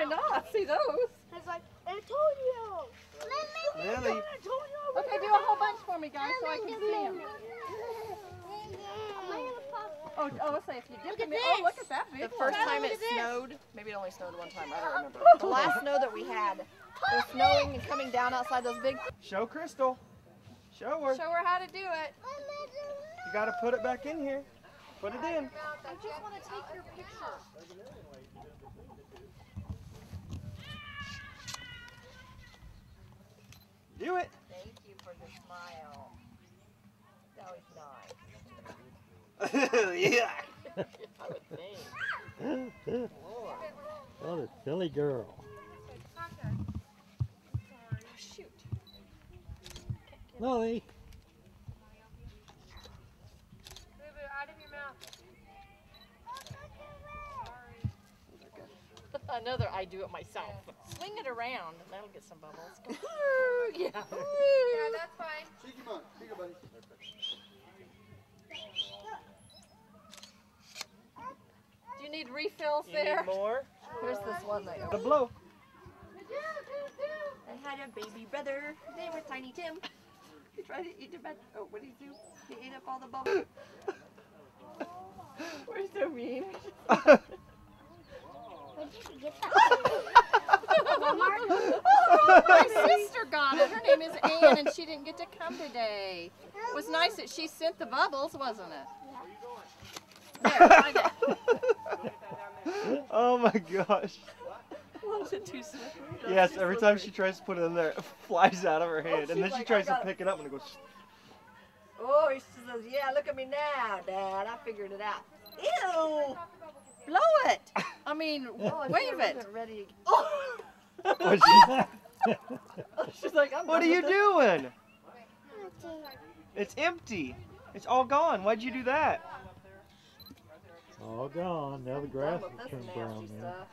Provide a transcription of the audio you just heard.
not? See those? It's like, Antonio! Lily. Okay, do a whole bunch for me, guys, so I can see them. Oh, let's say if you dip them in. Oh, look at that big The one. first time it snowed, maybe it only snowed one time, I don't remember. The last snow that we had, it was snowing and coming down outside those big... Show Crystal. Show her. Show her how to do it. You gotta put it back in here. Put it in. I just want to take your picture. Do it. Thank you for the smile. That was nice. Yeah. I would think. What a silly girl. Shoot. Lily. Out of your mouth. Another, I do it myself. Swing it around. That'll get some bubbles. Yeah. Yeah, that's fine. Come on, here you go, buddy. Do you need refills You there? need more? Here's this one that The blow. I had a baby brother. His name was Tiny Tim. He tried to eat the bed. Oh, what did he do? He ate up all the bubbles. We're so mean. Where did you get that? My sister got it. Her name is Ann, and she didn't get to come today. It was nice that she sent the bubbles, wasn't it? There, try that. Oh my gosh. Was it too slippery? Yes, every time she tries to put it in there, it flies out of her hand. And then she's she like, tries I to got pick it up and it goes... Oh, she says, yeah, look at me now, Dad. I figured it out. Ew! Blow it! I mean, Oh, I wave it. wasn't ready. Oh! What's She's like, I'm What are done you with it. doing? It's empty. It's all gone. Why'd you do that? All gone. Now the grass Done with has this turned brown nasty now. stuff.